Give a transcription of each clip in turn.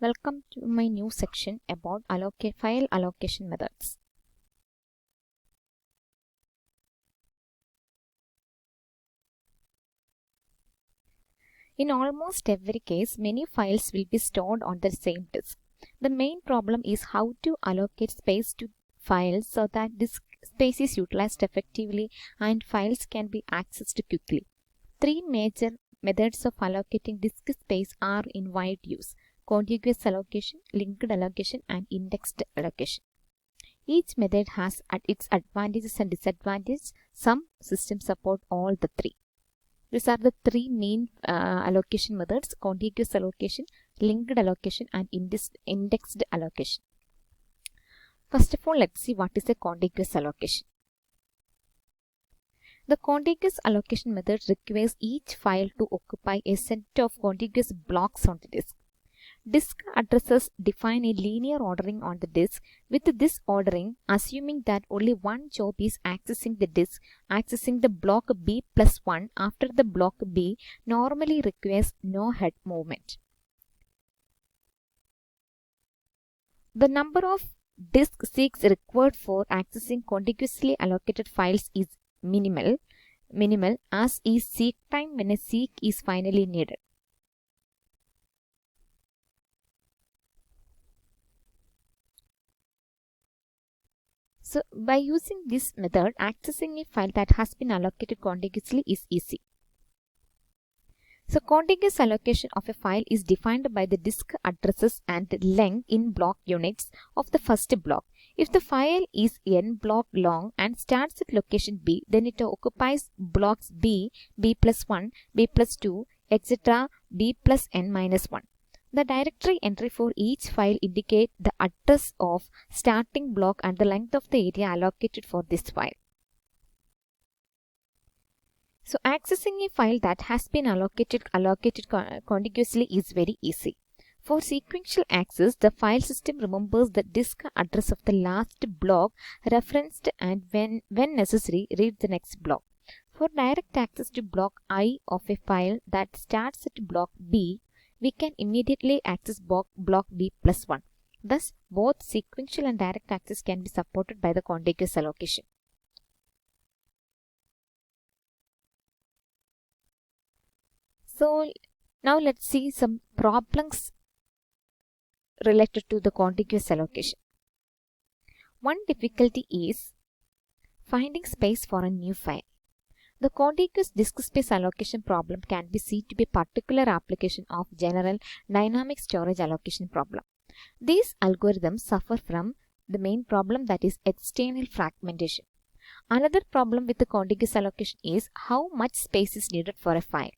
Welcome to my new section about file allocation methods. In almost every case, many files will be stored on the same disk. The main problem is how to allocate space to files so that disk space is utilized effectively and files can be accessed quickly. Three major methods of allocating disk space are in wide use: contiguous allocation, linked allocation, and indexed allocation. Each method has its advantages and disadvantages. Some systems support all the three. These are the three main allocation methods: contiguous allocation, linked allocation, and indexed allocation. First of all, let's see what is a contiguous allocation. The contiguous allocation method requires each file to occupy a set of contiguous blocks on the disk. Disk addresses define a linear ordering on the disk. With this ordering, assuming that only one job is accessing the disk, accessing the block B plus 1 after the block B normally requires no head movement. The number of disk seeks required for accessing contiguously allocated files is minimal, as is seek time when a seek is finally needed. So, by using this method, accessing a file that has been allocated contiguously is easy. So, contiguous allocation of a file is defined by the disk addresses and length in block units of the first block. If the file is n block long and starts at location B, then it occupies blocks B, B plus 1, B plus 2, etc., B plus n minus 1. The directory entry for each file indicates the address of starting block and the length of the area allocated for this file. So, accessing a file that has been allocated contiguously is very easy. For sequential access, the file system remembers the disk address of the last block referenced and when necessary, read the next block. For direct access to block I of a file that starts at block B, we can immediately access block B plus 1. Thus, both sequential and direct access can be supported by the contiguous allocation. So, now let's see some problems related to the contiguous allocation. One difficulty is finding space for a new file. The contiguous disk space allocation problem can be seen to be a particular application of general dynamic storage allocation problem. These algorithms suffer from the main problem, that is external fragmentation. Another problem with the contiguous allocation is how much space is needed for a file.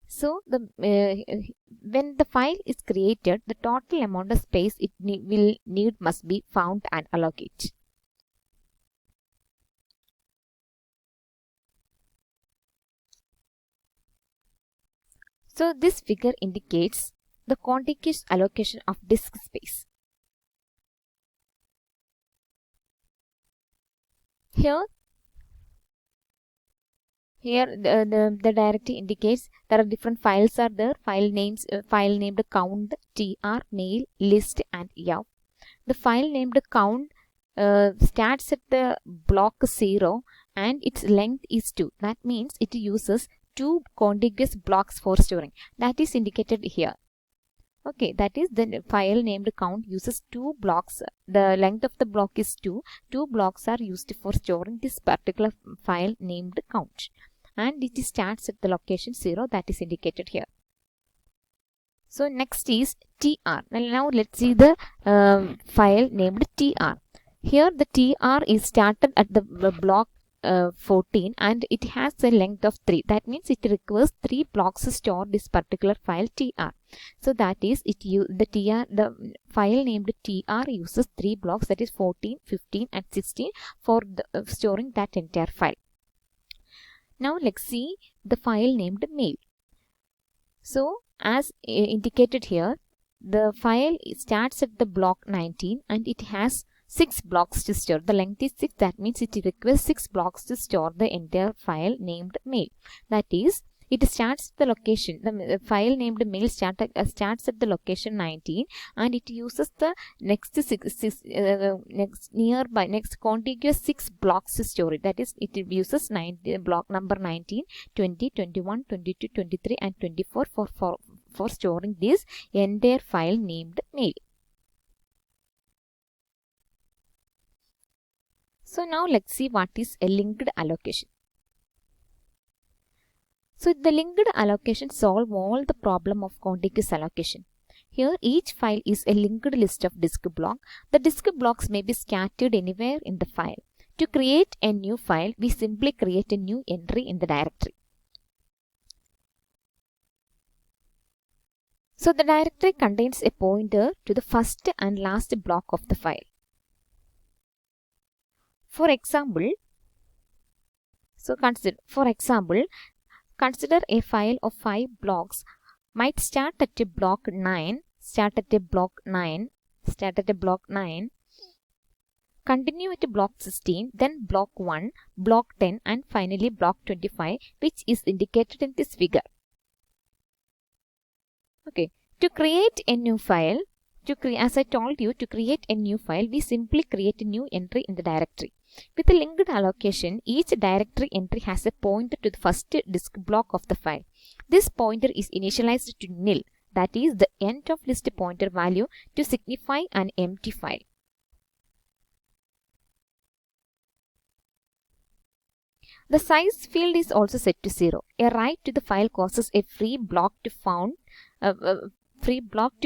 So, when the file is created, the total amount of space it will need must be found and allocated. So, this figure indicates the contiguous allocation of disk space. Here the directory indicates there are different files are there. File names, file named count, tr, mail, list, and yav. The file named count starts at the block 0 and its length is 2. That means it uses 2 contiguous blocks for storing. That is indicated here. Okay, that is the file named count uses 2 blocks. The length of the block is 2. 2 blocks are used for storing this particular file named count. And it starts at the location 0, that is indicated here. So, next is tr. Now, let's see the file named tr. Here, the tr is started at the block 14 and it has a length of 3. That means it requires 3 blocks to store this particular file tr. So, that is the file named tr uses 3 blocks, that is 14, 15 and 16 for storing that entire file. Now, let's see the file named mail. So, as indicated here, the file starts at the block 19 and it has 6 blocks to store. The length is 6. That means it requires 6 blocks to store the entire file named mail. That is, It starts the location. The file named mail starts at the location 19, and it uses the next next contiguous 6 blocks to store it. That is, it uses block number 19, 20, 21, 22, 23, and 24 for storing this entire file named mail. So now let's see what is a linked allocation. So the linked allocation solves all the problem of contiguous allocation. Here each file is a linked list of disk blocks. The disk blocks may be scattered anywhere in the file. To create a new file, we simply create a new entry in the directory. So the directory contains a pointer to the first and last block of the file. For example, consider a file of 5 blocks might start at a block 9, continue at block 16, then block 1, block 10, and finally block 25, which is indicated in this figure. Okay, to create a new file, as I told you, to create a new file, we simply create a new entry in the directory. With a linked allocation, each directory entry has a pointer to the first disk block of the file. This pointer is initialized to nil, that is the end of list pointer value, to signify an empty file. The size field is also set to 0. A write to the file causes a free block to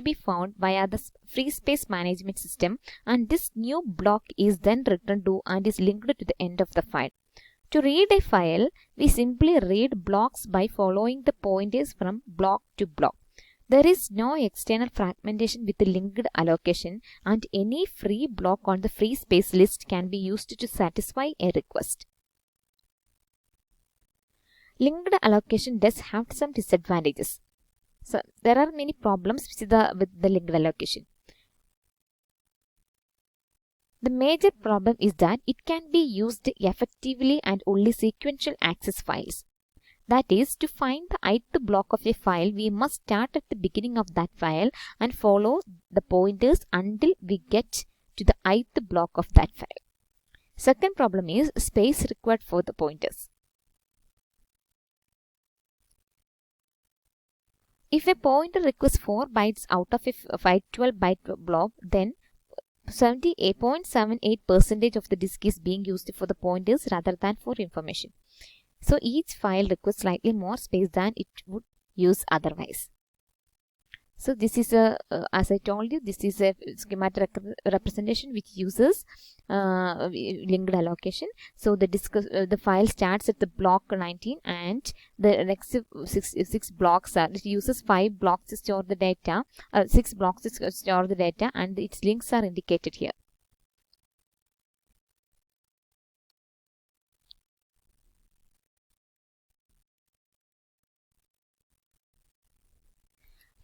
be found via the free space management system, and this new block is then returned to and is linked to the end of the file. To read a file, we simply read blocks by following the pointers from block to block. There is no external fragmentation with the linked allocation, and any free block on the free space list can be used to satisfy a request. Linked allocation does have some disadvantages. So there are many problems with the linked allocation. The major problem is that it can be used effectively and only sequential access files. That is, to find the ith block of a file, we must start at the beginning of that file and follow the pointers until we get to the ith block of that file. Second problem is space required for the pointers. If a pointer requires 4 bytes out of a 512 byte block, then 78.78% of the disk is being used for the pointers rather than for information. So each file requires slightly more space than it would use otherwise. So this is as I told you, this is a schematic representation which uses linked allocation. So the file starts at the block 19, and the next six blocks are, it uses 5 blocks to store the data, 6 blocks to store the data, and its links are indicated here.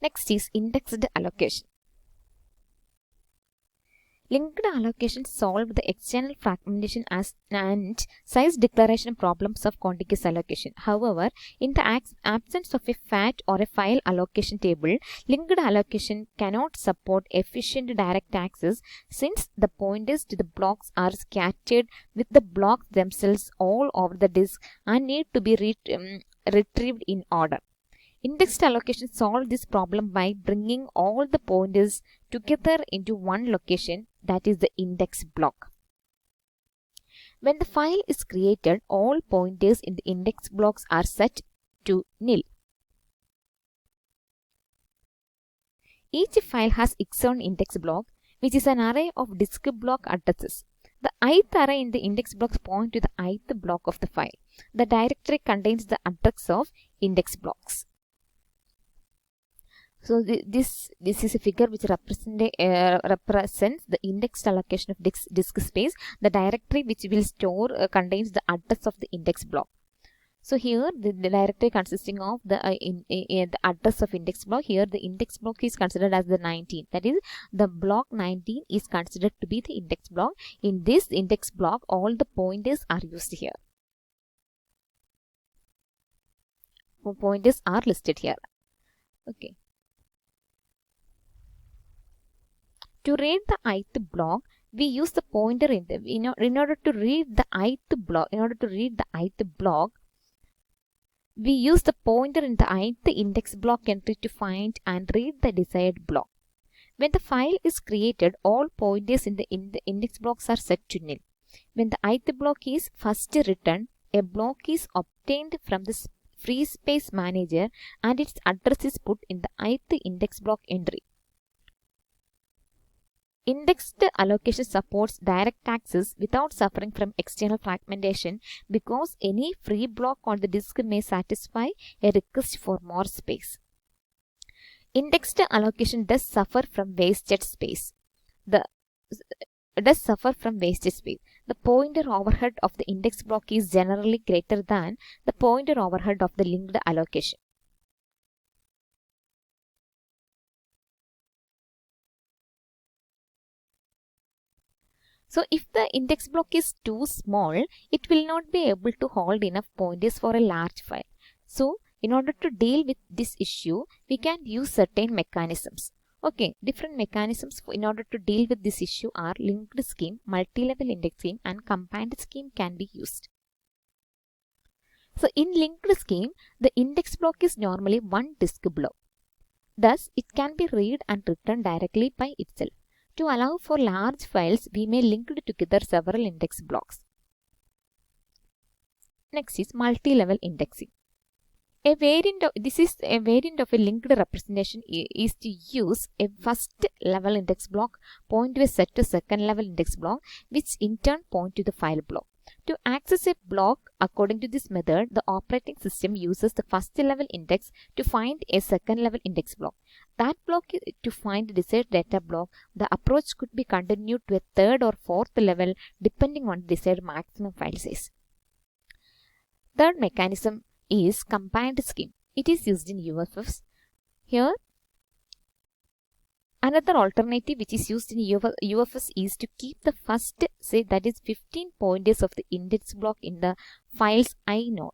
Next is indexed allocation. Linked allocation solve the external fragmentation and size declaration problems of contiguous allocation. However, in the absence of a FAT or a file allocation table, linked allocation cannot support efficient direct access, since the pointers to the blocks are scattered with the blocks themselves all over the disk and need to be retrieved in order. Indexed allocation solves this problem by bringing all the pointers together into one location, that is the index block. When the file is created, all pointers in the index blocks are set to nil. Each file has its own index block, which is an array of disk block addresses. The ith array in the index blocks point to the ith block of the file. The directory contains the address of index blocks. So this is a figure which represents the indexed allocation of disk space. The directory which will store contains the address of the index block. So here the directory consisting of the address of index block. Here the index block is considered as the 19. That is, the block 19 is considered to be the index block. In this index block, all the pointers are used here. pointers are listed here. Okay. To read the ith block, we use the pointer in order to read the ith block. In order to read the ith block, we use the pointer in the ith index block entry to find and read the desired block. When the file is created, all pointers in the index blocks are set to nil. When the ith block is first written, a block is obtained from the free space manager and its address is put in the ith index block entry. Indexed allocation supports direct access without suffering from external fragmentation because any free block on the disk may satisfy a request for more space. Indexed allocation does suffer from wasted space. The pointer overhead of the index block is generally greater than the pointer overhead of the linked allocation. So if the index block is too small, it will not be able to hold enough pointers for a large file. So in order to deal with this issue, we can use certain mechanisms. Okay, different mechanisms in order to deal with this issue are linked scheme, multi-level indexing, and combined scheme can be used. So in linked scheme, the index block is normally one disk block. Thus, it can be read and written directly by itself. To allow for large files, we may link together several index blocks. Next is multi-level indexing. This is a variant of a linked representation is to use a first level index block point to a set to second level index block, which in turn point to the file block. To access a block according to this method, the operating system uses the first level index to find a second level index block. That block to find the desired data block. The approach could be continued to a third or fourth level depending on the desired maximum file size. Third mechanism is combined scheme. It is used in UFFs. Here, another alternative which is used in UFS is to keep the first, say that is 15 pointers of the index block in the files inode.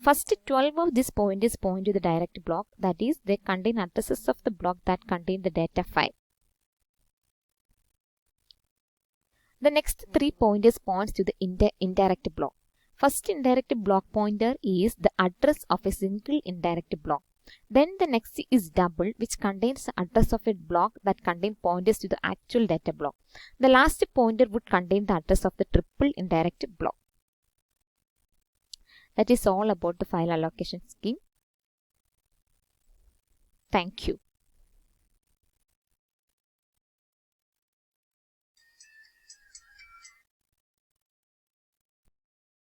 First 12 of these pointers point to the direct block, that is they contain addresses of the block that contain the data file. The next 3 pointers points to the indirect block. First indirect block pointer is the address of a single indirect block. Then the next is double, which contains the address of a block that contains pointers to the actual data block. The last pointer would contain the address of the triple indirect block. That is all about the file allocation scheme. Thank you.